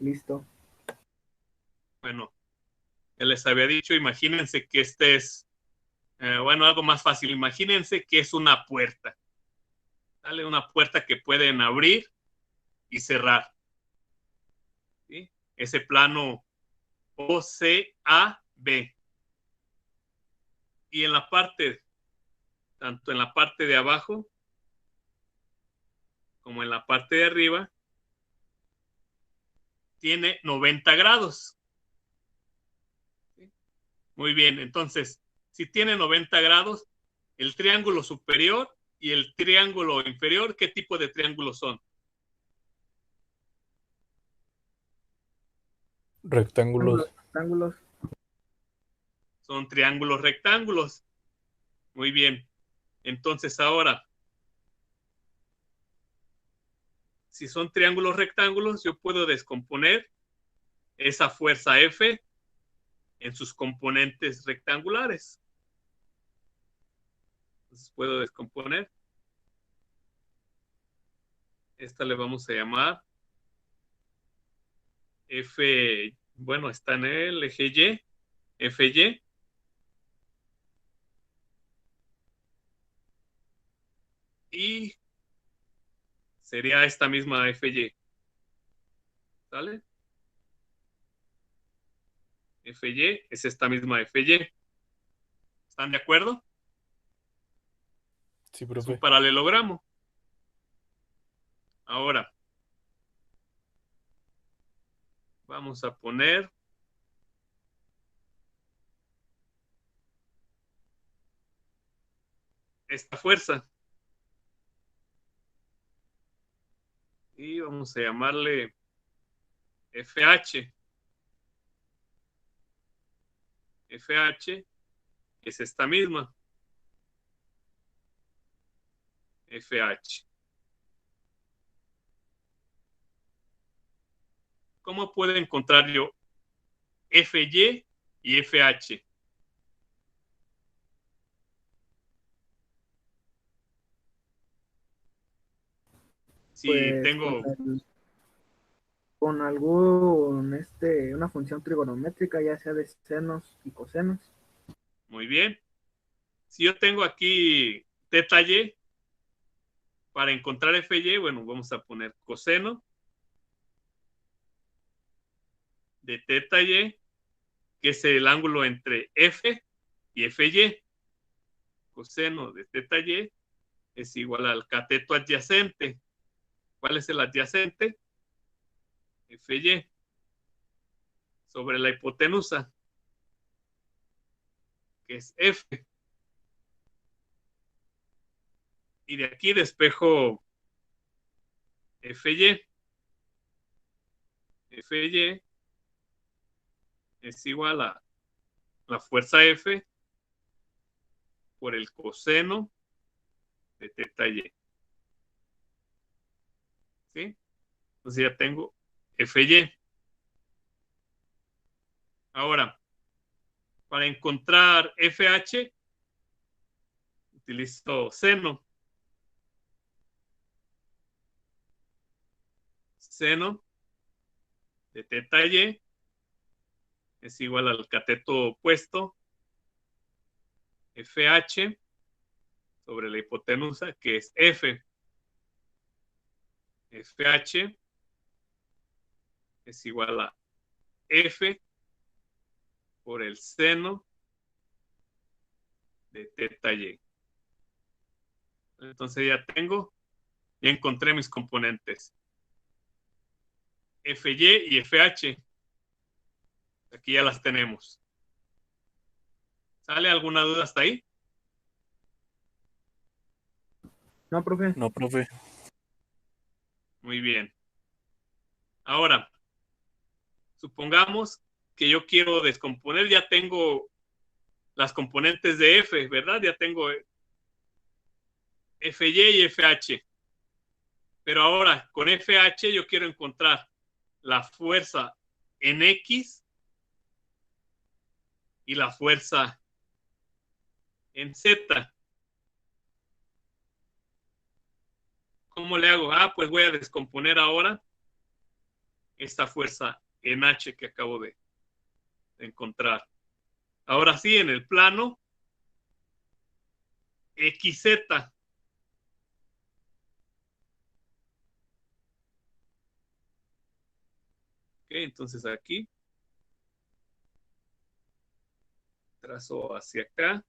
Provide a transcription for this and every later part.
Listo. Bueno, ya les había dicho, imagínense que este es, bueno, algo más fácil. Imagínense que es una puerta. ¿Sale? Una puerta que pueden abrir y cerrar. ¿Sí? Ese plano OCAB. Y en la parte, tanto en la parte de abajo como en la parte de arriba, tiene 90 grados. ¿Sí? Muy bien, entonces, si tiene 90 grados, el triángulo superior y el triángulo inferior, ¿qué tipo de triángulos son? Rectángulos. Rectángulos. Son triángulos rectángulos. Muy bien. Entonces ahora, si son triángulos rectángulos, yo puedo descomponer esa fuerza F en sus componentes rectangulares. Entonces puedo descomponer. Esta le vamos a llamar F, bueno, está en el eje Y, FY. Y sería esta misma FY. ¿Sale? FY es esta misma FY. ¿Están de acuerdo? Sí, Es un profe. paralelogramo. Ahora, vamos a poner esta fuerza. Y vamos a llamarle FH. FH es esta misma. FH. ¿Cómo puedo encontrar yo FY y FH? Si Pues tengo, con algún, una función trigonométrica, ya sea de senos y cosenos. muy bien. Si yo tengo aquí teta Y, para encontrar FY, bueno, vamos a poner coseno de teta Y, que es el ángulo entre F y FY. Coseno de teta Y es igual al cateto adyacente. ¿Cuál es el adyacente? FY sobre la hipotenusa, que es F. Y de aquí despejo FY. FY es igual a la fuerza F por el coseno de teta Y. ¿Sí? Entonces ya tengo FY. Ahora, para encontrar FH, utilizo seno. Seno de teta Y es igual al cateto opuesto, FH, sobre la hipotenusa, que es F. FH es igual a F por el seno de teta Y. Entonces ya encontré mis componentes. FY y FH. Aquí ya las tenemos. ¿Sale alguna duda hasta ahí? No, profe. No, profe. Muy bien. Ahora, supongamos que yo quiero descomponer, ya tengo las componentes de F, ¿verdad? Ya tengo FY y FH. Pero ahora, con FH yo quiero encontrar la fuerza en X y la fuerza en Z. ¿Cómo le hago? Pues voy a descomponer ahora esta fuerza en H que acabo de encontrar. Ahora sí, en el plano XZ. Entonces aquí trazo hacia acá.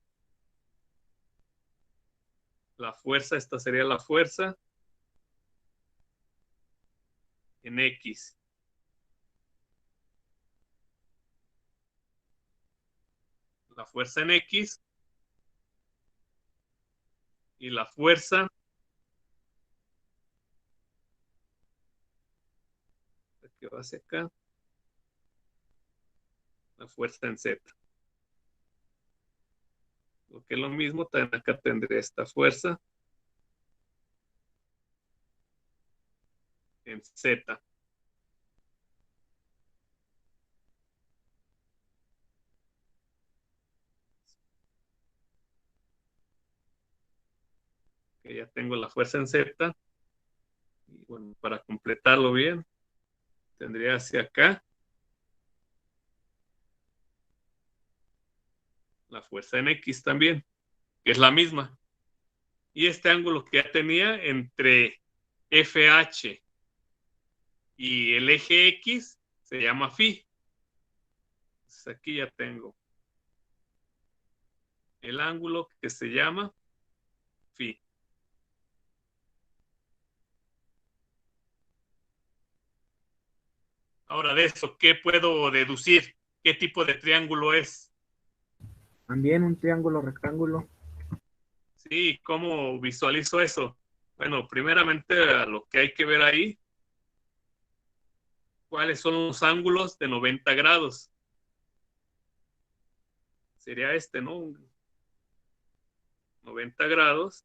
La fuerza, esta sería la fuerza en X. La fuerza en X y la fuerza que va hacia acá, la fuerza en Z. Lo que es lo mismo, también acá tendré esta fuerza en Z. Que ya tengo la fuerza en Z. Y bueno, para completarlo bien, tendría hacia acá la fuerza en X también, que es la misma. Y este ángulo que ya tenía entre FH y el eje X se llama phi. Entonces aquí ya tengo el ángulo que se llama phi. Ahora de eso, ¿qué puedo deducir? ¿Qué tipo de triángulo es? También un triángulo rectángulo. Sí, ¿cómo visualizo eso? Bueno, primeramente lo que hay que ver ahí, cuáles son los ángulos de 90 grados. Sería este, ¿no? 90 grados.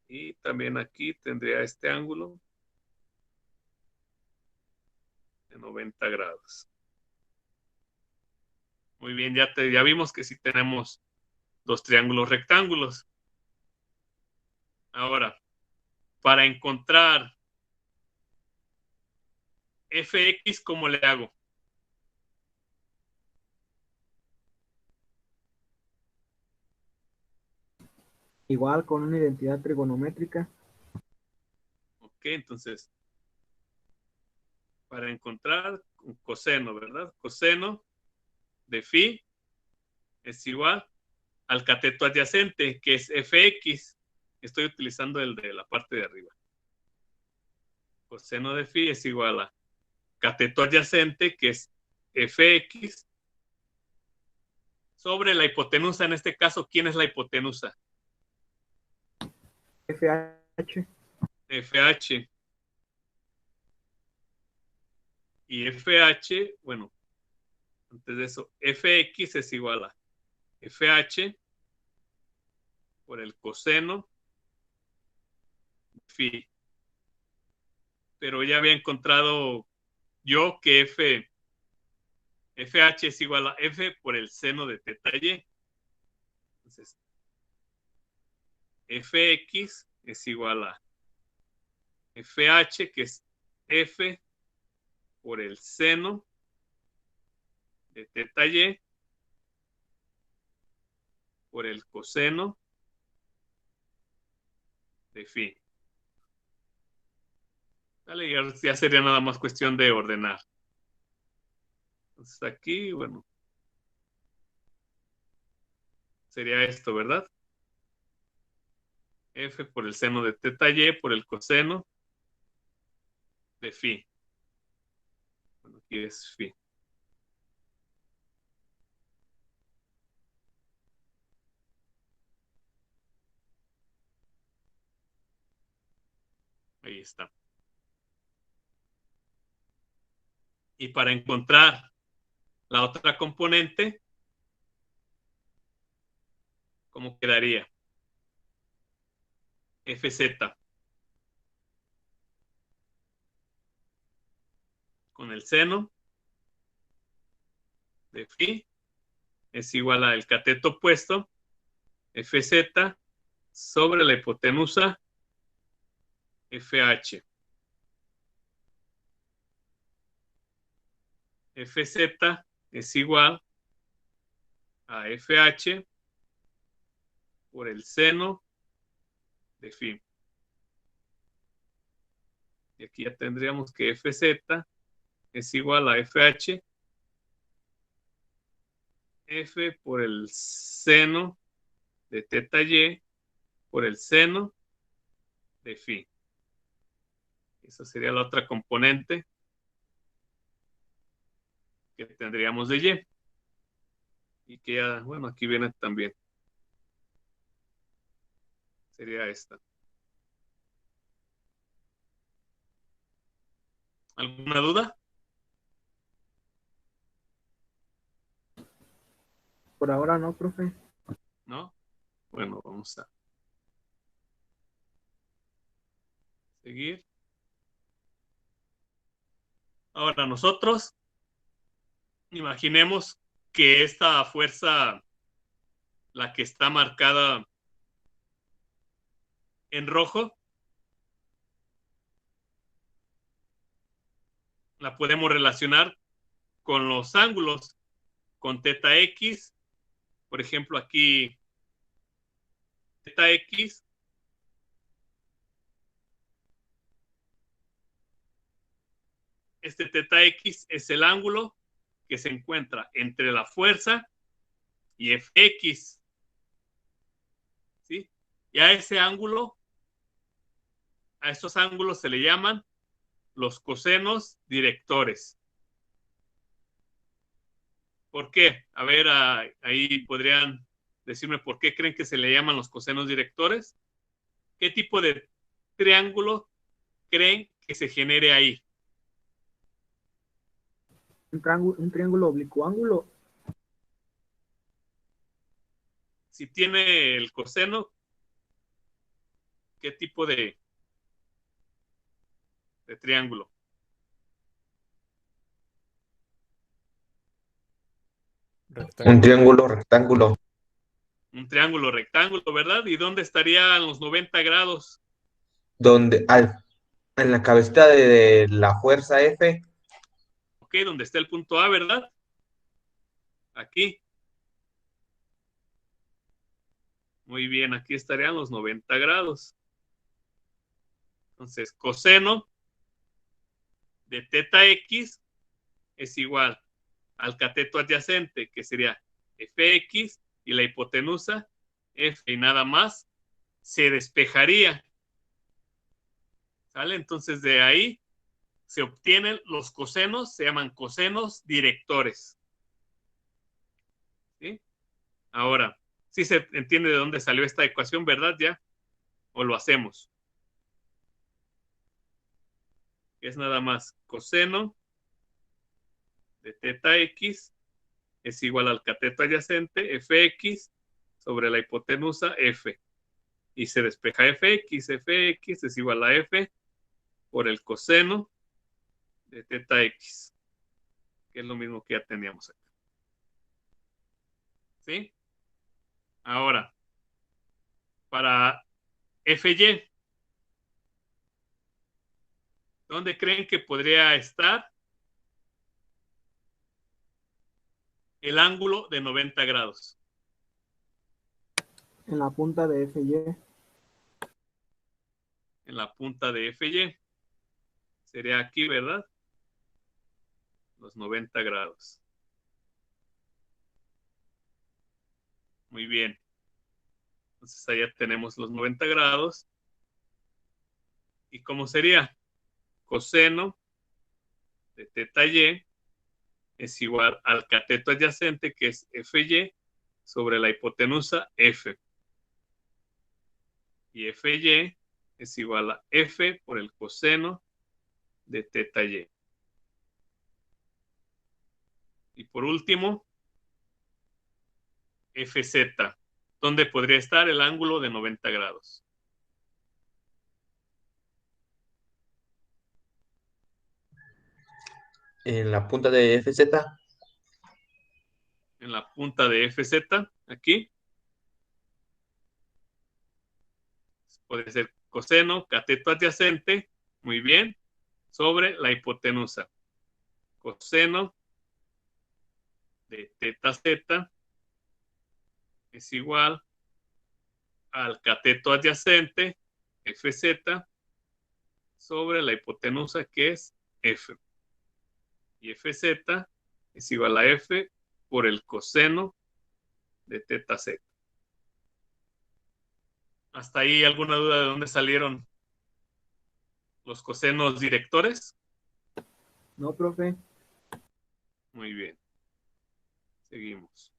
Y también aquí tendría este ángulo de 90 grados. Muy bien, ya vimos que sí tenemos dos triángulos rectángulos. Ahora, para encontrar fx, ¿cómo le hago? Igual con una identidad trigonométrica. Ok, entonces, para encontrar un coseno, ¿verdad? Coseno de phi es igual al cateto adyacente, que es fx. Estoy utilizando el de la parte de arriba. Coseno de phi es igual a cateto adyacente, que es fx, sobre la hipotenusa. En este caso, ¿quién es la hipotenusa? FH. FH. Y FH, bueno, antes de eso, FX es igual a FH por el coseno phi. Pero ya había encontrado yo que FH es igual a F por el seno de teta y. Entonces, FX es igual a FH, que es F por el seno de teta y por el coseno de phi. Dale, ya sería nada más cuestión de ordenar. Entonces aquí, bueno, sería esto, ¿verdad? F por el seno de teta y por el coseno de phi. Bueno, aquí es phi. Ahí está. Y para encontrar la otra componente, ¿cómo quedaría? Fz con el seno de phi es igual al cateto opuesto, Fz sobre la hipotenusa FH. FZ es igual a FH por el seno de phi. Y aquí ya tendríamos que FZ es igual a FH, F por el seno de teta y por el seno de phi. Esa sería la otra componente que tendríamos de y. Y que ya, bueno, aquí viene también. Sería esta. ¿Alguna duda? Por ahora no, profe. ¿No? Bueno, vamos a seguir. Ahora nosotros imaginemos que esta fuerza, la que está marcada en rojo, la podemos relacionar con los ángulos, con teta x. Por ejemplo, aquí teta x este teta x es el ángulo que se encuentra entre la fuerza y fx. ¿Sí? Y a ese ángulo, a estos ángulos se le llaman los cosenos directores. ¿Por qué? A ver, ahí podrían decirme por qué creen que se le llaman los cosenos directores. ¿Qué tipo de triángulo creen que se genere ahí? Un triángulo oblicuo ángulo. Si tiene el coseno, ¿qué tipo de triángulo? Un triángulo rectángulo. Un triángulo rectángulo, ¿verdad? ¿Y dónde estarían los 90 grados? Donde en la cabecita de la fuerza F. Ok, donde está el punto A, ¿verdad? Aquí. Muy bien, aquí estarían los 90 grados. Entonces, coseno de teta x es igual al cateto adyacente, que sería fx, y la hipotenusa, f y nada más, se despejaría. ¿Sale? Entonces, de ahí se obtienen los cosenos, se llaman cosenos directores. ¿Sí? Ahora, sí se entiende de dónde salió esta ecuación, ¿verdad? Ya. ¿O lo hacemos? Es nada más coseno de teta x es igual al cateto adyacente, fx, sobre la hipotenusa, f. Y se despeja fx. Fx es igual a f por el coseno de teta x, que es lo mismo que ya teníamos acá. ¿Sí? Ahora, para fy, ¿dónde creen que podría estar el ángulo de 90 grados? En la punta de FY. En la punta de fy. Sería aquí, ¿verdad? Los 90 grados. Muy bien. Entonces allá tenemos los 90 grados. ¿Y cómo sería? Coseno de teta y es igual al cateto adyacente, que es fy, sobre la hipotenusa, f. Y fy es igual a f por el coseno de teta y. Y por último, fz. ¿Dónde podría estar el ángulo de 90 grados? En la punta de FZ. En la punta de fz, aquí. Puede ser coseno, cateto adyacente, muy bien, sobre la hipotenusa. Coseno de teta z es igual al cateto adyacente, Fz, sobre la hipotenusa, que es F. Y Fz es igual a F por el coseno de teta z. ¿Hasta ahí alguna duda de dónde salieron los cosenos directores? No, profe. Muy bien. Seguimos.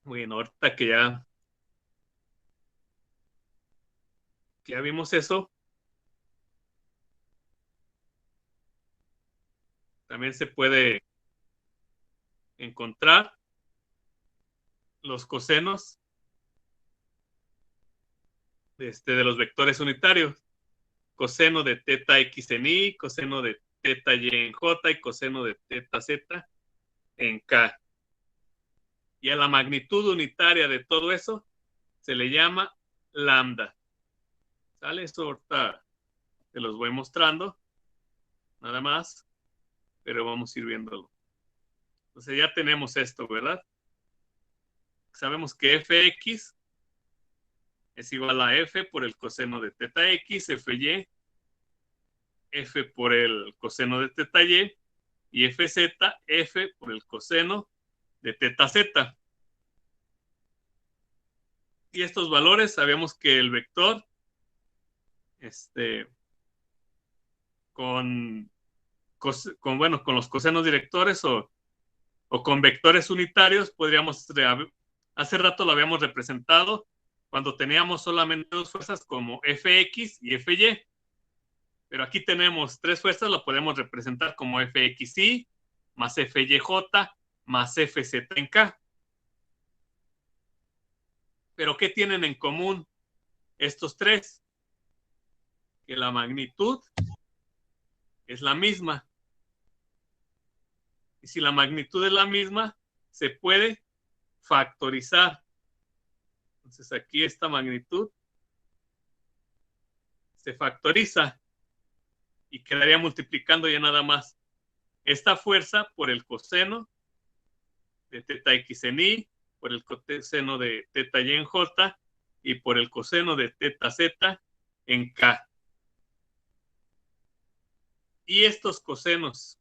Bueno, ahorita que ya vimos eso, también se puede encontrar los cosenos de los vectores unitarios. Coseno de teta x en y, coseno de teta y en j y coseno de teta z en k. Y a la magnitud unitaria de todo eso se le llama lambda. ¿Sale? Esto ahorita te los voy mostrando, nada más, pero vamos a ir viéndolo. Entonces ya tenemos esto, ¿verdad? Sabemos que fx es igual a f por el coseno de teta x, fy, f por el coseno de teta y fz, f por el coseno de teta z. Y estos valores sabemos que el vector con los cosenos directores o con vectores unitarios podríamos, hace rato lo habíamos representado cuando teníamos solamente dos fuerzas como fx y fy, pero aquí tenemos tres fuerzas, lo podemos representar como fxy más fyj más fz en k. Pero ¿qué tienen en común estos tres? Que la magnitud es la misma. Y si la magnitud es la misma, se puede factorizar. Entonces aquí esta magnitud se factoriza y quedaría multiplicando ya nada más esta fuerza por el coseno de teta x en y, por el coseno de teta y en j y por el coseno de teta z en k. Y estos cosenos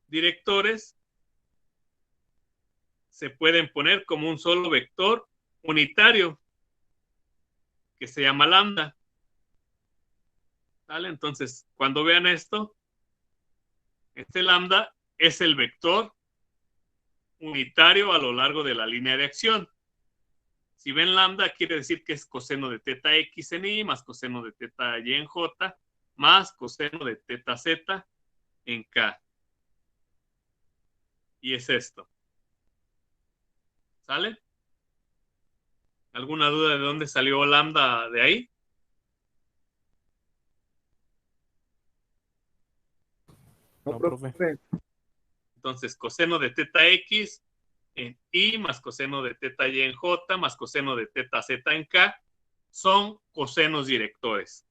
directores se pueden poner como un solo vector unitario que se llama lambda. ¿Vale? Entonces, cuando vean esto, este lambda es el vector unitario a lo largo de la línea de acción. Si ven lambda, quiere decir que es coseno de teta x en y más coseno de teta y en j más coseno de teta z en k. Y es esto. ¿Sale? ¿Alguna duda de dónde salió lambda de ahí? No, No, profe. profe. Entonces, coseno de teta x en y más coseno de teta y en j más coseno de teta z en k son cosenos directores.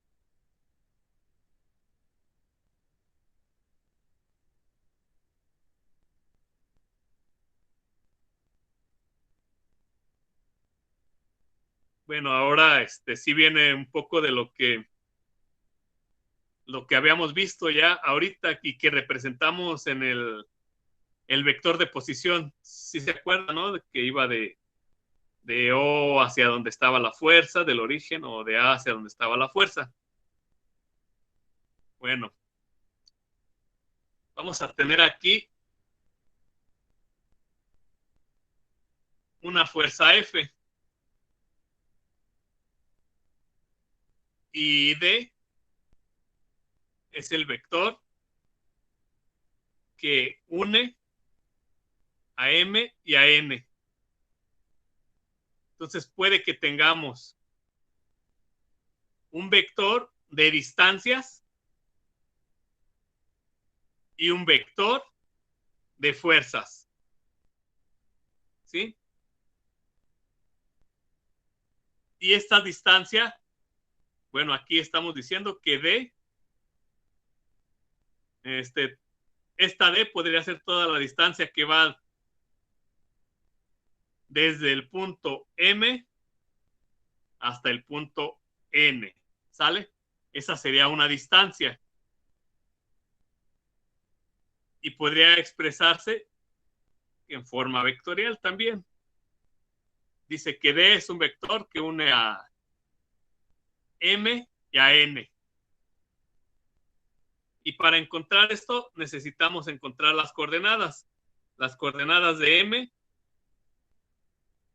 Bueno, ahora sí viene un poco de lo que habíamos visto ya ahorita y que representamos en el vector de posición. Si se acuerdan, ¿no? De que iba de O hacia donde estaba la fuerza, del origen, o de A hacia donde estaba la fuerza. Bueno, vamos a tener aquí una fuerza F y D es el vector que une a M y a N. Entonces puede que tengamos un vector de distancias y un vector de fuerzas. ¿Sí? Y esta distancia, bueno, aquí estamos diciendo que D, esta D podría ser toda la distancia que va desde el punto M hasta el punto N. ¿Sale? Esa sería una distancia. Y podría expresarse en forma vectorial también. Dice que D es un vector que une a M y a N. Y para encontrar esto necesitamos encontrar las coordenadas. Las coordenadas de M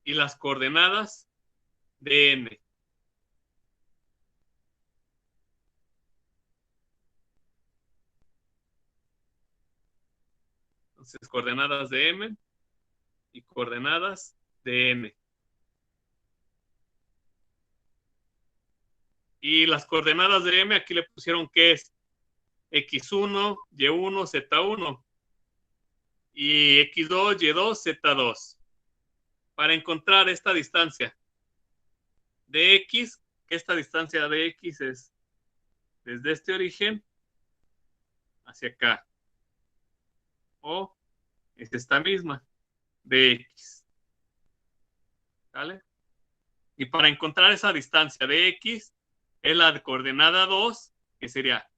y las coordenadas de N. Entonces, coordenadas de M y coordenadas de N. Y las coordenadas de M aquí le pusieron que es X1, Y1, Z1 y X2, Y2, Z2. Para encontrar esta distancia de X, que esta distancia de X es desde este origen hacia acá. O es esta misma de X. ¿Vale? Y para encontrar esa distancia de X, es la coordenada 2, que sería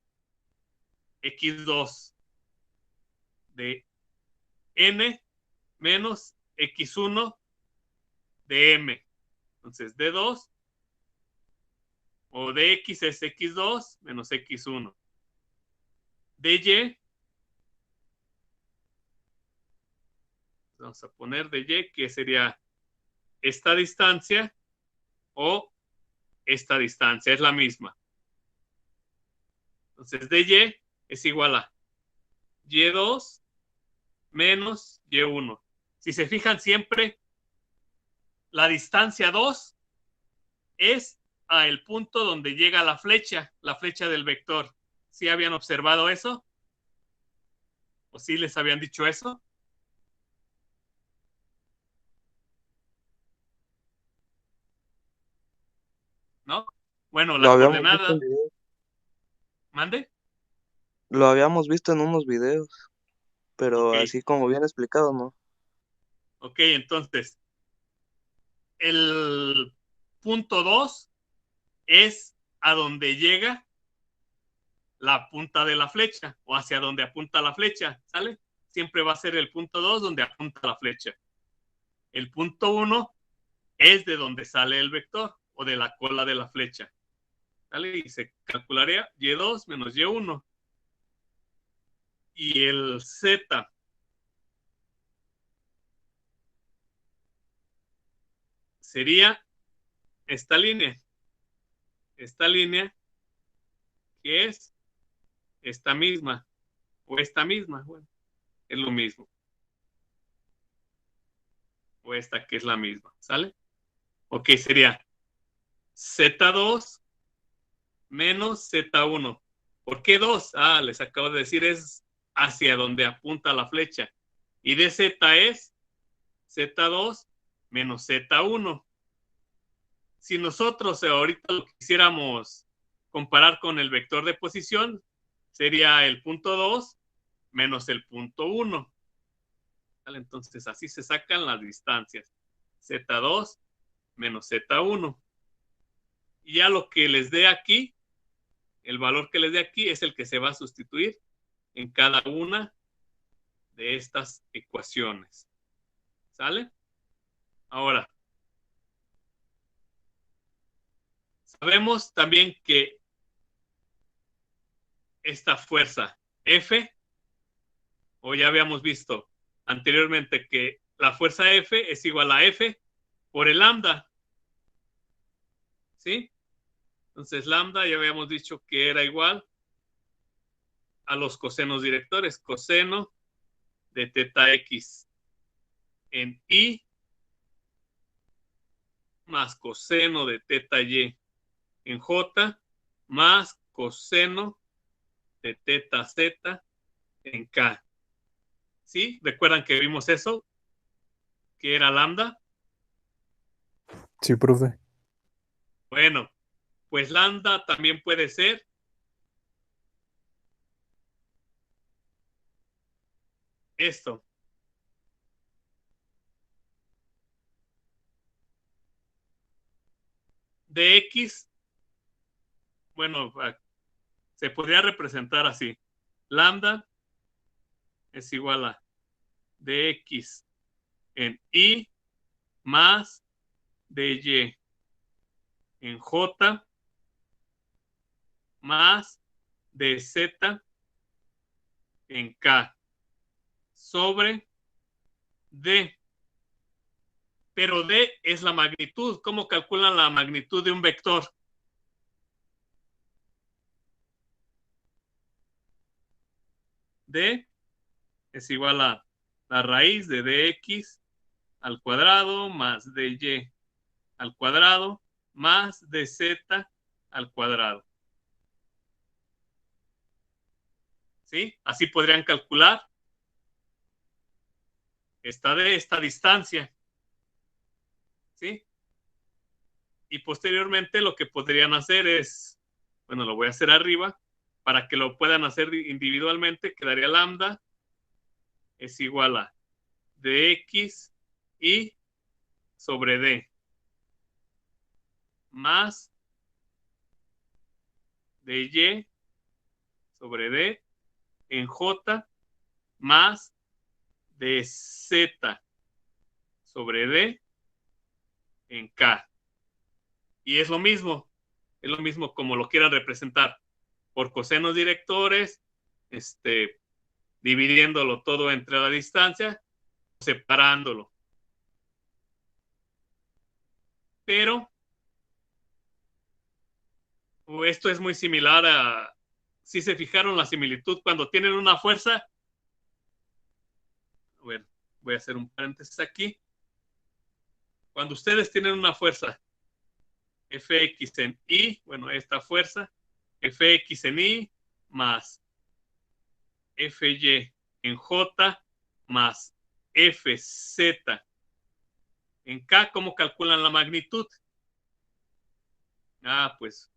X2 de N menos X1 de M. Entonces, D2 o dx es X2 menos X1. dy, vamos a poner dy, que sería esta distancia o esta distancia, es la misma. Entonces, dy es igual a y2 menos y1. Si se fijan siempre, la distancia 2 es a el punto donde llega la flecha del vector. ¿Sí habían observado eso? ¿O sí les habían dicho eso? ¿No? Bueno, Lo la habíamos visto coordenada, en videos. mande. Lo habíamos visto en unos videos, Ok, pero así como bien explicado, ¿no? ok, entonces, el punto 2 es a donde llega la punta de la flecha o hacia donde apunta la flecha, ¿sale? Siempre va a ser el punto 2 donde apunta la flecha. El punto 1 es de donde sale el vector o de la cola de la flecha, ¿sale? Y se calcularía y2 menos y1. Y el z sería esta línea que es esta misma o esta misma, bueno, es lo mismo. O esta que es la misma, ¿sale? Ok, sería Z2 menos Z1. ¿Por qué 2? Ah, les acabo de decir, es hacia donde apunta la flecha. Y de Z es Z2 menos Z1. Si nosotros ahorita lo quisiéramos comparar con el vector de posición, sería el punto 2 menos el punto 1. ¿Vale? Entonces así se sacan las distancias. Z2 menos Z1. Y ya lo que les dé aquí, el valor que les dé aquí es el que se va a sustituir en cada una de estas ecuaciones. ¿Sale? Ahora, sabemos también que esta fuerza F, o ya habíamos visto anteriormente que la fuerza F es igual a F por el lambda. ¿Sí? Entonces, lambda ya habíamos dicho que era igual a los cosenos directores. Coseno de teta X en I más coseno de teta Y en J más coseno de teta Z en K. ¿Sí? ¿Recuerdan que vimos eso? Que era lambda. Sí, profe. Bueno, pues lambda también puede ser esto. De X, bueno, se podría representar así. Lambda es igual a dx en I más dy en J más dz en K sobre D. Pero D es la magnitud. ¿Cómo calculan la magnitud de un vector? D es igual a la raíz de dx al cuadrado más dy al cuadrado más dz al cuadrado. ¿Sí? Así podrían calcular esta distancia. ¿Sí? Y posteriormente lo que podrían hacer es, bueno, lo voy a hacer arriba, para que lo puedan hacer individualmente, quedaría lambda es igual a dx y sobre d más dy sobre d en j más dz sobre d en k. Y es lo mismo como lo quieran representar, por cosenos directores, dividiéndolo todo entre la distancia, separándolo. Pero esto es muy similar a, si se fijaron la similitud, cuando tienen una fuerza, bueno, voy a hacer un paréntesis aquí, cuando ustedes tienen una fuerza Fx en Y, bueno, esta fuerza, Fx en Y más Fy en J más Fz en K, ¿cómo calculan la magnitud? Pues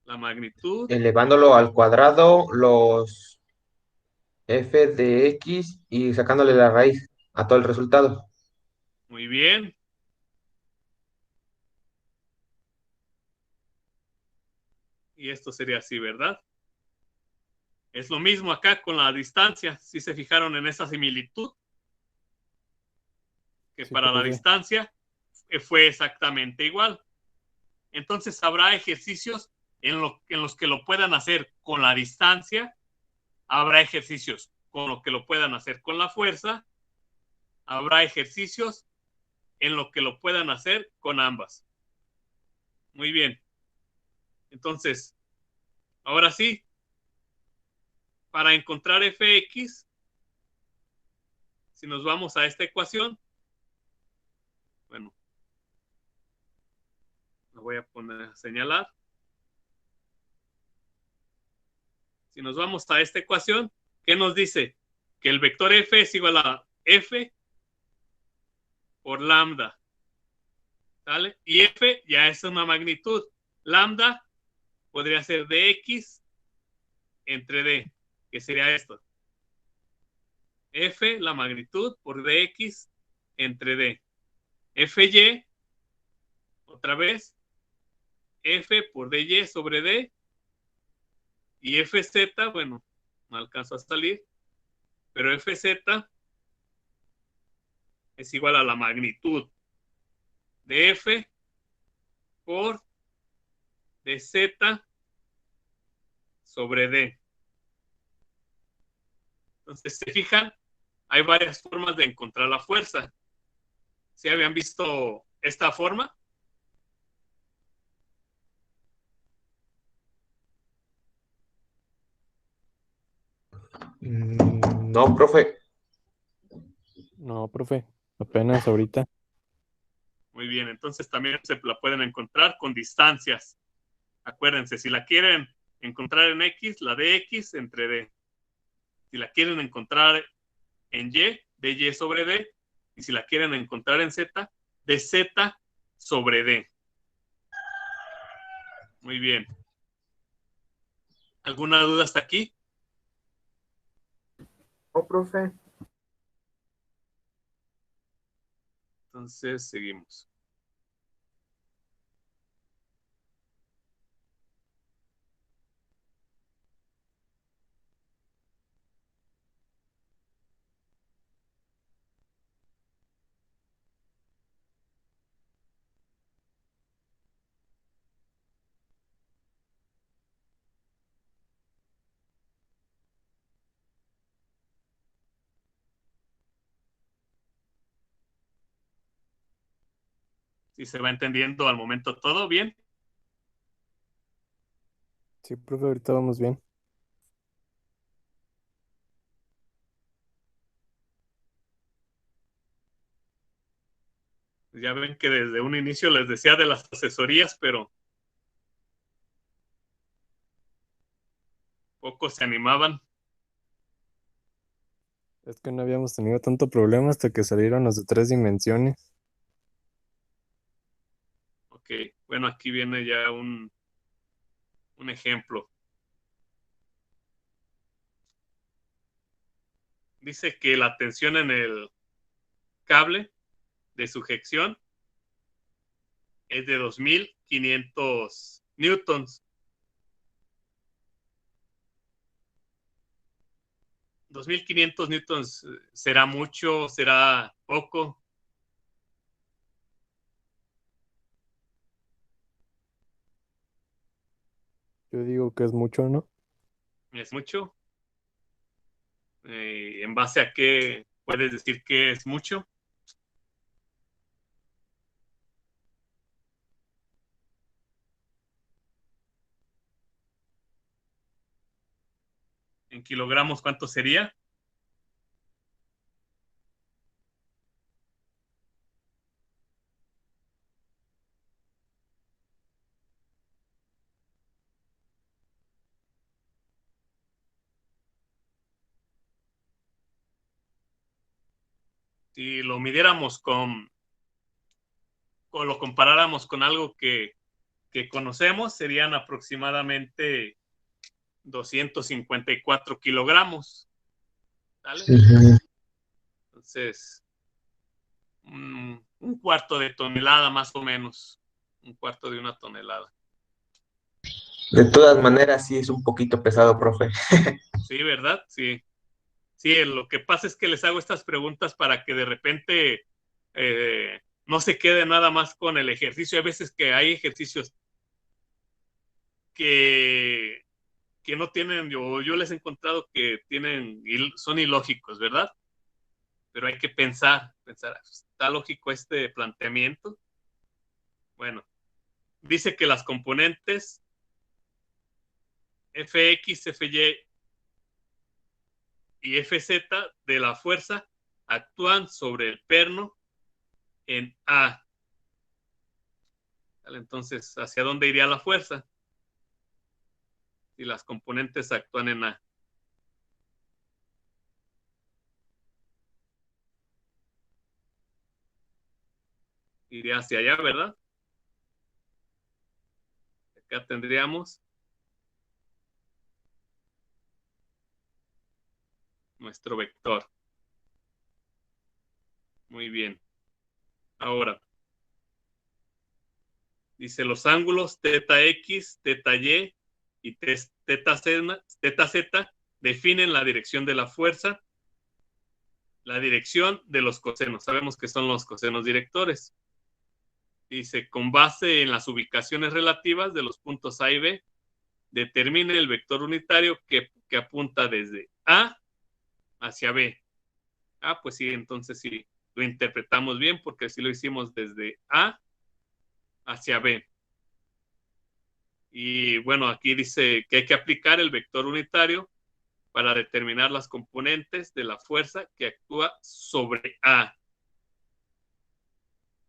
la magnitud. Elevándolo al cuadrado, los f de x y sacándole la raíz a todo el resultado. Muy bien. Y esto sería así, ¿verdad? Es lo mismo acá con la distancia. Si se fijaron en esa similitud, que Sí, para la profe. distancia fue exactamente igual. Entonces habrá ejercicios en los que lo puedan hacer con la distancia, habrá ejercicios con lo que lo puedan hacer con la fuerza, habrá ejercicios en lo que lo puedan hacer con ambas. Muy bien. Entonces, ahora sí, para encontrar fx, si nos vamos a esta ecuación, bueno, lo voy a poner a señalar. Si nos vamos a esta ecuación, ¿qué nos dice? Que el vector f es igual a f por lambda. ¿Sale? Y f ya es una magnitud. Lambda podría ser dx entre d, que sería esto. F, la magnitud, por dx entre d. Fy, otra vez, F por dy sobre d, y Fz, bueno, no alcanza a salir, pero Fz es igual a la magnitud de F por dz sobre d. Entonces, ¿se fijan? Hay varias formas de encontrar la fuerza. ¿Sí habían visto esta forma? No, profe. No, profe, apenas ahorita. Muy bien, entonces también se la pueden encontrar con distancias. Acuérdense, si la quieren encontrar en X, la de X entre D. Si la quieren encontrar en Y, de Y sobre D. Y si la quieren encontrar en Z, de Z sobre D. Muy bien. ¿Alguna duda hasta aquí? Oh, profe. Entonces, seguimos. Si se va entendiendo al momento todo bien. Sí, profe, ahorita vamos bien. Ya ven que desde un inicio les decía de las asesorías, pero pocos se animaban. Es que no habíamos tenido tanto problema hasta que salieron los de 3 dimensiones. Ok, bueno, aquí viene ya un ejemplo. Dice que la tensión en el cable de sujeción es de 2500 newtons. 2500 newtons, ¿será mucho? ¿Será poco? Yo digo que es mucho, ¿no? ¿Es mucho? ¿En base a qué puedes decir que es mucho? ¿En kilogramos cuánto sería? Si lo midiéramos o lo comparáramos con algo que conocemos, serían aproximadamente 254 kilogramos. ¿Vale? Entonces, un cuarto de tonelada más o menos. Un cuarto de una tonelada. De todas maneras, sí es un poquito pesado, profe. Sí, ¿verdad? Sí. Sí, lo que pasa es que les hago estas preguntas para que de repente no se quede nada más con el ejercicio. Hay veces que hay ejercicios que, que no tienen, yo les he encontrado que son ilógicos, ¿verdad? Pero hay que pensar, ¿está lógico este planteamiento? Bueno, dice que las componentes Fx, Fy y Fz de la fuerza actúan sobre el perno en A. Entonces, ¿hacia dónde iría la fuerza? Si las componentes actúan en A. Iría hacia allá, ¿verdad? Acá tendríamos nuestro vector. Muy bien. Ahora, Dice los ángulos teta X, teta Y y teta Z definen la dirección de la fuerza, la dirección de los cosenos. Sabemos que son los cosenos directores. Dice, con base en las ubicaciones relativas de los puntos A y B, determine el vector unitario que apunta desde A hacia B. Ah, pues sí, entonces sí, lo interpretamos bien porque así lo hicimos desde A hacia B. Y bueno, aquí dice que hay que aplicar el vector unitario para determinar las componentes de la fuerza que actúa sobre A.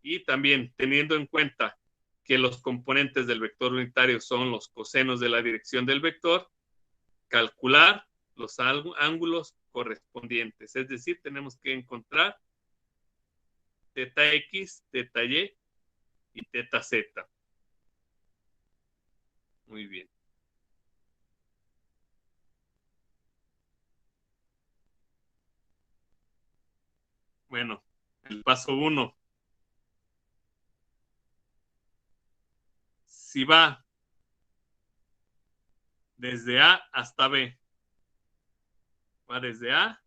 Y también teniendo en cuenta que los componentes del vector unitario son los cosenos de la dirección del vector, calcular los ángulos correspondientes. Es decir, tenemos que encontrar teta X, teta Y y teta Z. Muy bien. Bueno, el paso 1. Si va desde A hasta B, va desde A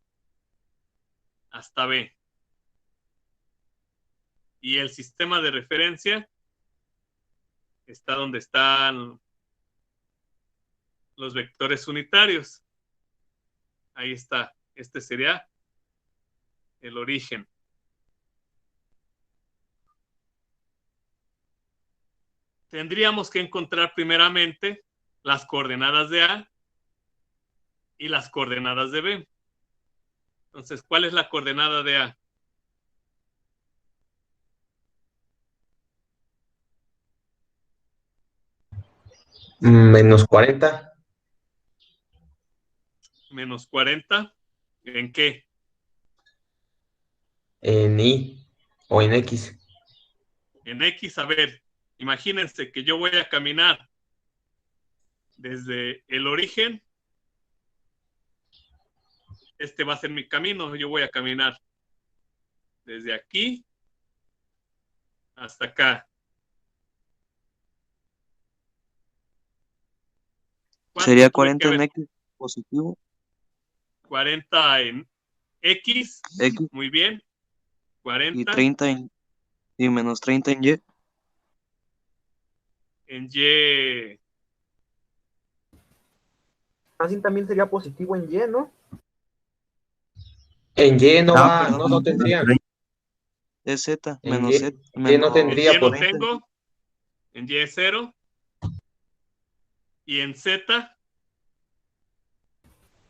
hasta B. Y el sistema de referencia está donde están los vectores unitarios. Ahí está. Este sería el origen. Tendríamos que encontrar primeramente las coordenadas de A y las coordenadas de B. Entonces, ¿cuál es la coordenada de A? Menos 40 Menos 40. ¿En qué? en Y o en X. En X. A ver, imagínense que yo voy a caminar desde el origen. Este va a ser mi camino. Yo voy a caminar desde aquí hasta acá. Sería 40 en X positivo. 40 en X. X. Muy bien. 40. Y 30 y menos 30 en Y. En Y. Así también sería positivo en Y, ¿no? En Y no va, Perdón. no tendría. Es Z, En menos Y, Z, Y no menos tendría En Y no por tengo. En Y es 0. Y en Z,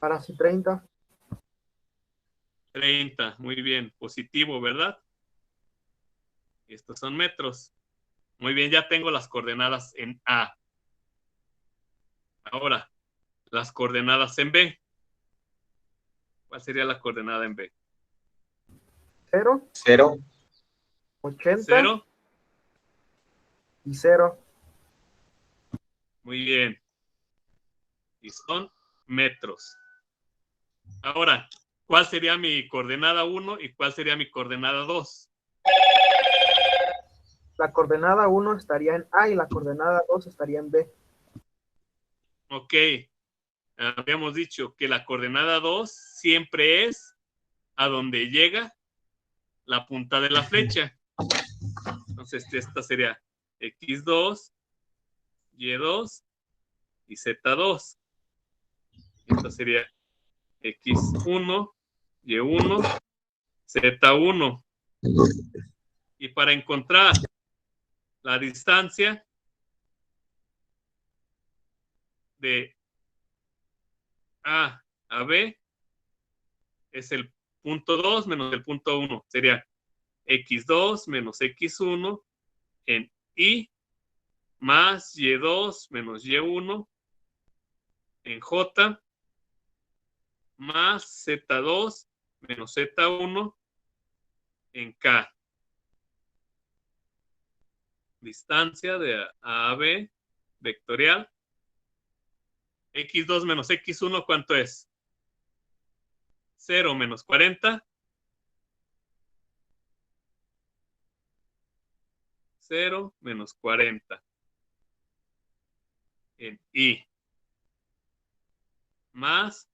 Ahora sí 30. 30. Muy bien. Positivo, ¿verdad? Estos son metros. Muy bien, ya tengo las coordenadas en A. Ahora, las coordenadas en B. ¿Cuál sería la coordenada en B? 0, 0, 80 0. y 0. Muy bien. Y son metros. Ahora, ¿cuál sería mi coordenada 1 y cuál sería mi coordenada 2? La coordenada 1 estaría en A y la coordenada 2 estaría en B. Ok. Habíamos dicho que la coordenada 2 siempre es a donde llega la punta de la flecha. Entonces, esta sería X2, Y2 y Z2. Esta sería X1, Y1, Z1. Y para encontrar la distancia de A a B es el punto 2 menos el punto 1. Sería X2 menos X1 en Y más Y2 menos Y1 en J más Z2 menos Z1 en K. Distancia de A a B vectorial. X2 menos X1, ¿cuánto es? 0 menos 40. 0 menos 40 en I. Más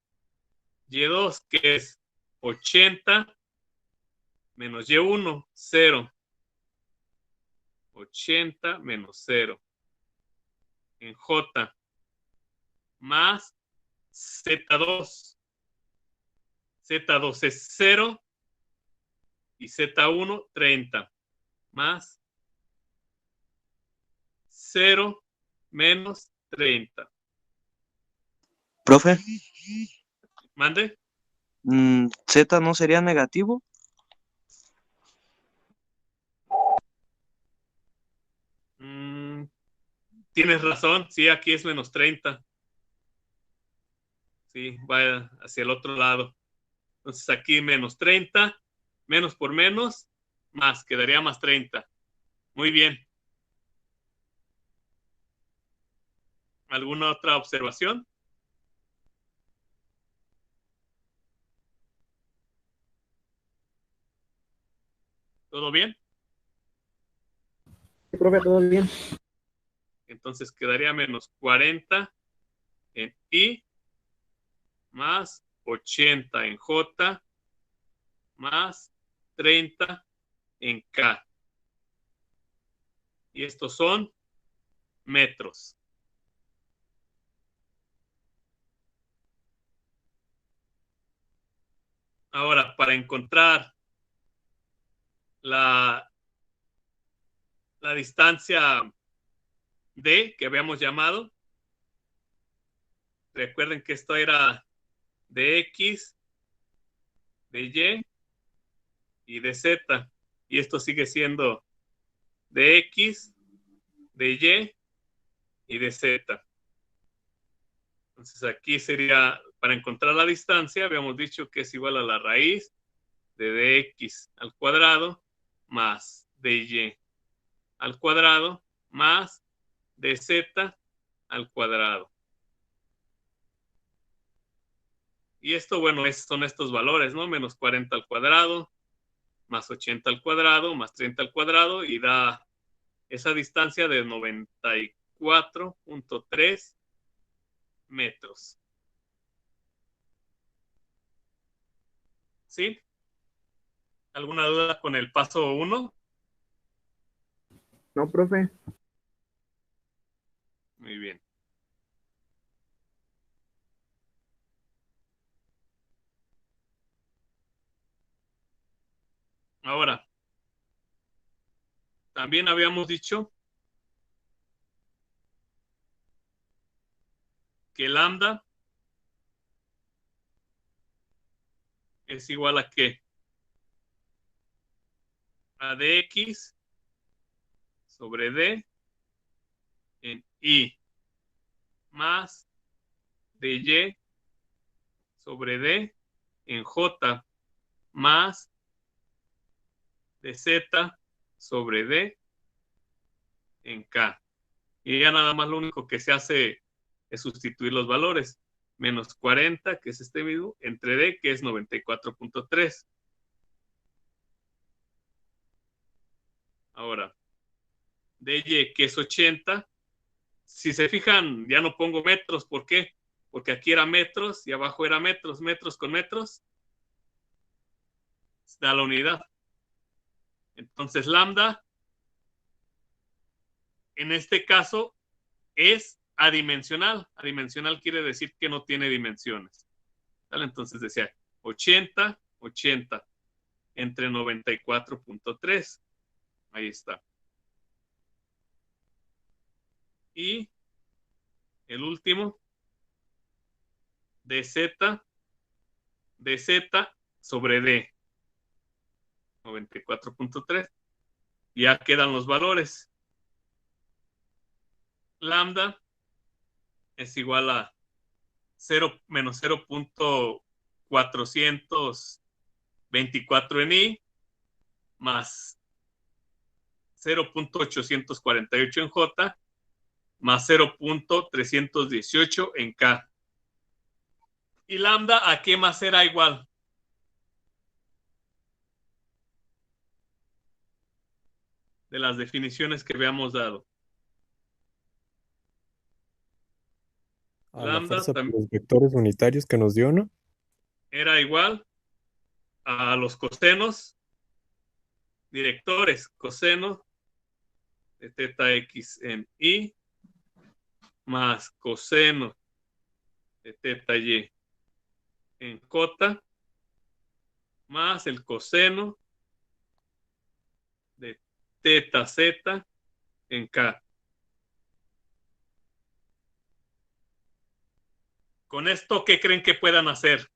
Y2, que es 80 menos Y1, 0. 80 menos 0 en J. Más Z2. Z2 es 0 y Z1, 30. Más 0 menos 30. Profe, ¿Mande? Z no sería negativo. Tienes razón, sí, aquí es menos 30. Sí, va hacia el otro lado. Entonces aquí menos 30, menos por menos, más, quedaría más 30. Muy bien. ¿Alguna otra observación? ¿Todo bien? Sí, profe, todo bien. Entonces quedaría menos 40 en I, más 80 en J, más 30 en K. Y estos son metros. Ahora, para encontrar la distancia D que habíamos llamado, recuerden que esto era de X, de Y y de Z. Y esto sigue siendo de X, de Y de Z. Entonces aquí sería, para encontrar la distancia, habíamos dicho que es igual a la raíz de dx al cuadrado más dy al cuadrado más dz al cuadrado. Y esto, bueno, son estos valores, ¿no? Menos 40 al cuadrado, más 80 al cuadrado, más 30 al cuadrado, y da esa distancia de 94.3 metros. ¿Sí? ¿Alguna duda con el paso 1? No, profe. Muy bien. Ahora, también habíamos dicho que lambda es igual a ¿qué? A dx sobre d en I más dy sobre d en J más dz sobre d en K. Y ya nada más lo único que se hace es sustituir los valores. Menos 40, que es este mismo, entre d, que es 94.3. Ahora, dy, que es 80. Si se fijan, ya no pongo metros. ¿Por qué? Porque aquí era metros y abajo era metros. Metros con metros da la unidad. Entonces, lambda, en este caso, es adimensional. Adimensional quiere decir que no tiene dimensiones. ¿Vale? Entonces decía 80, 80 entre 94.3. Ahí está. Y el último, dz sobre d. 94.3. Ya quedan los valores. Lambda es igual a 0 menos 0.424 en I más 0.848 en J más 0.318 en K. ¿Y lambda a qué más será igual? de las definiciones que habíamos dado. A la Lambda fuerza por los vectores unitarios que nos dio, ¿no? era igual a los cosenos directores, coseno de teta x en y más coseno de teta y en cota más el coseno de teta z en k. Con esto, ¿qué creen que puedan hacer?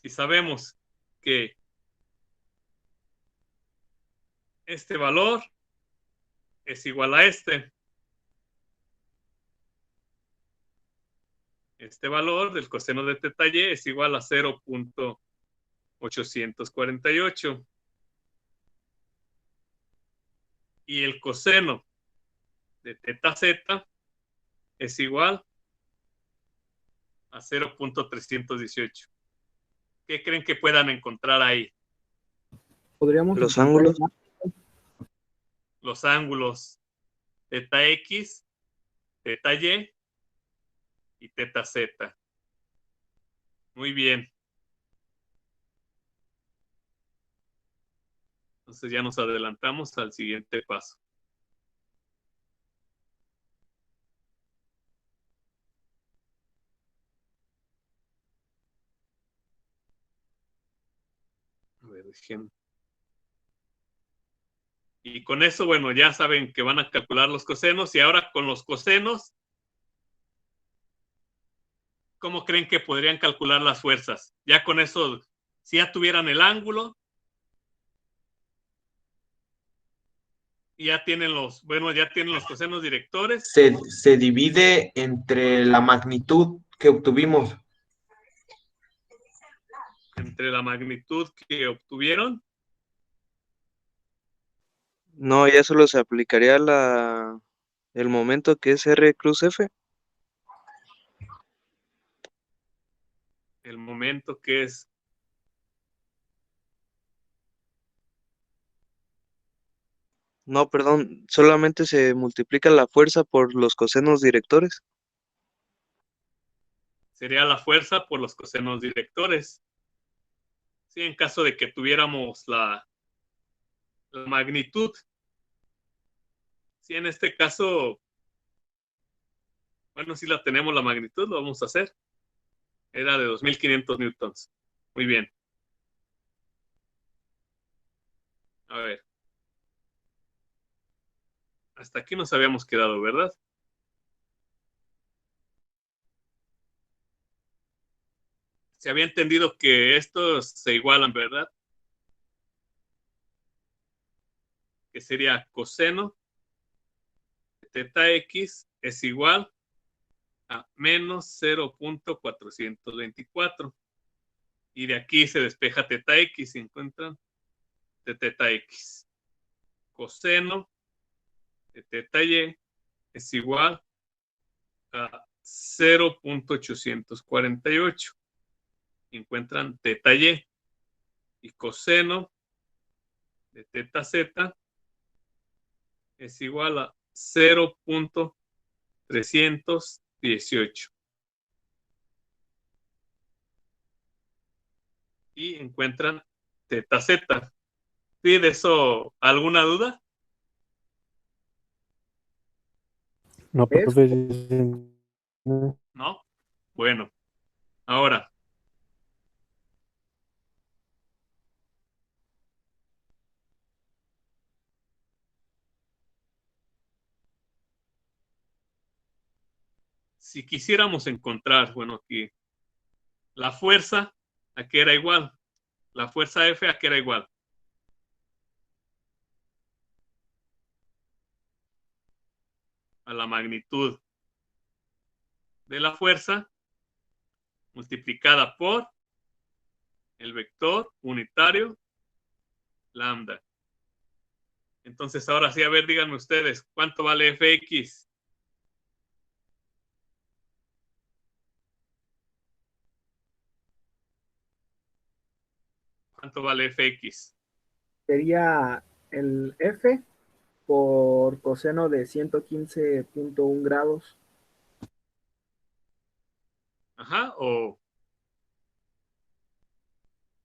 Si sabemos que este valor es igual a este valor del coseno de teta y es igual a 0.848. Y el coseno de teta z es igual a 0.318. ¿Qué creen que puedan encontrar ahí? Podríamos Los encontrar ángulos. Los ángulos teta x, teta y teta z. Muy bien. Entonces ya nos adelantamos al siguiente paso. A ver, dejen. Y con eso, bueno, ya saben que van a calcular los cosenos. Y ahora con los cosenos, ¿cómo creen que podrían calcular las fuerzas? Ya con eso, si ya tuvieran el ángulo, y ya tienen los cosenos directores. Se divide entre la magnitud que obtuvimos. Entre la magnitud que obtuvieron. No, ya solo se aplicaría el momento que es R cruz F. El momento que es. No, perdón, solamente se multiplica la fuerza por los cosenos directores. Sería la fuerza por los cosenos directores. Sí, en caso de que tuviéramos la magnitud. Sí, en este caso, bueno, si la tenemos la magnitud, lo vamos a hacer. Era de 2500 newtons. Muy bien. A ver. Hasta aquí nos habíamos quedado, ¿verdad? Se había entendido que estos se igualan, ¿verdad? Que sería coseno de teta x es igual a menos 0.424. Y de aquí se despeja teta x y encuentran de teta x. Coseno de teta y es igual a 0.848. Encuentran teta y. Y coseno de teta z es igual a 0.318. Y encuentran teta z. ¿Sí? ¿De eso alguna duda? No, ¿Es? profe. ¿No? Bueno, ahora, si quisiéramos encontrar, bueno, aquí, la fuerza, ¿a qué era igual? La fuerza F, ¿a qué era igual? A la magnitud de la fuerza multiplicada por el vector unitario lambda. Entonces, ahora sí, a ver, díganme ustedes, ¿cuánto vale Fx? ¿Cuánto vale Fx? sería el F por coseno de 115.1 grados. Ajá, o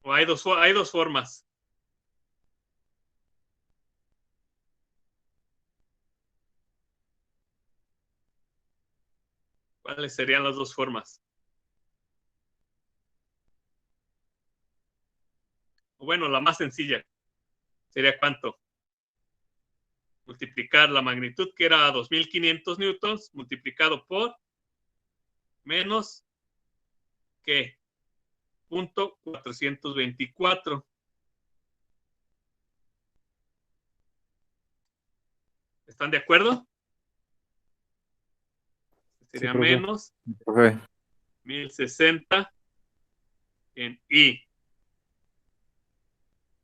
hay dos formas. ¿Cuáles serían las dos formas? Bueno, la más sencilla sería ¿cuánto? Multiplicar la magnitud, que era 2500 newtons, multiplicado por menos que .424. ¿Están de acuerdo? Sí, Sería profe. menos Profe, 1060 en I.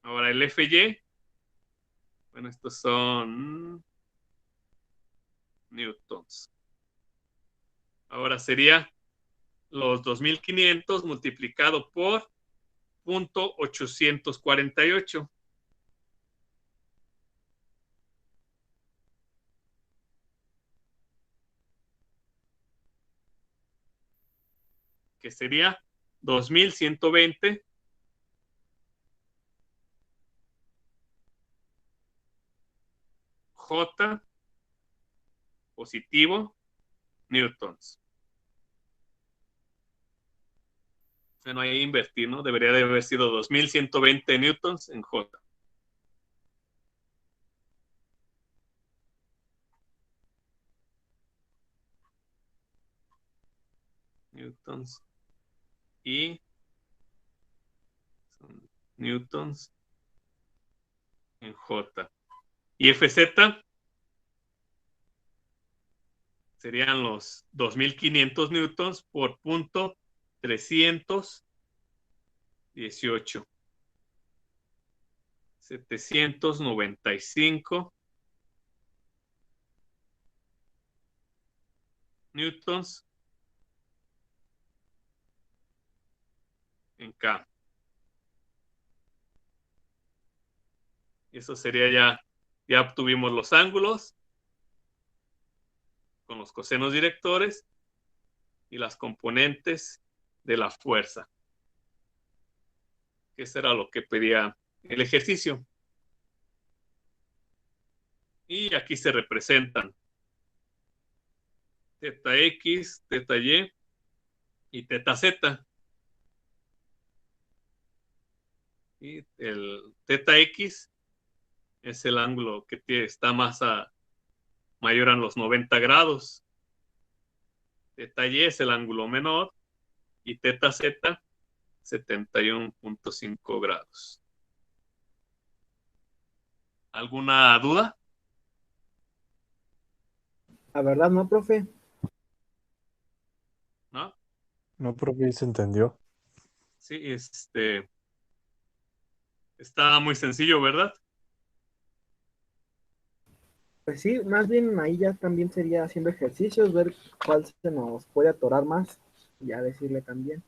Ahora el FY, bueno, estos son newtons. Ahora sería los 2500 multiplicado por .848. Que sería 2120 J positivo newtons. Bueno, ahí invertí, ¿no? Debería de haber sido 2120 newtons en J. Newtons y son newtons en J. Y FZ serían los 2500 newtons por punto 318. 795 newtons en K. Eso sería ya obtuvimos los ángulos con los cosenos directores y las componentes de la fuerza. Eso era lo que pedía el ejercicio. Y aquí se representan teta X, teta Y y teta Z. Y el teta X es el ángulo que está mayor a los 90 grados. Teta Y es el ángulo menor y teta Z 71.5 grados. ¿Alguna duda? La verdad, no, profe. ¿No? No, profe, se entendió. Sí, está muy sencillo, ¿verdad? Pues sí, más bien ahí ya también sería haciendo ejercicios, ver cuál se nos puede atorar más y ya decirle también.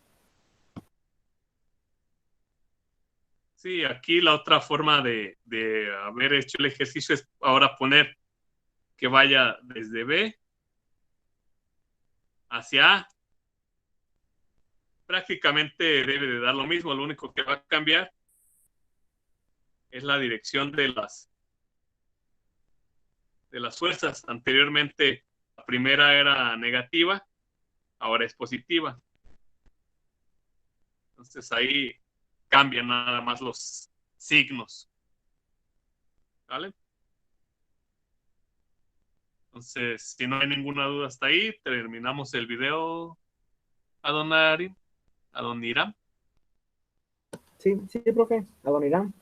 Sí, aquí la otra forma de haber hecho el ejercicio es ahora poner que vaya desde B hacia A. Prácticamente debe de dar lo mismo, lo único que va a cambiar es la dirección de las fuerzas. Anteriormente la primera era negativa, ahora es positiva. Entonces ahí cambian nada más los signos. ¿Vale? Entonces, si no hay ninguna duda hasta ahí, terminamos el video. Adonari, Adoniram. Sí, sí, profe, a don Irán.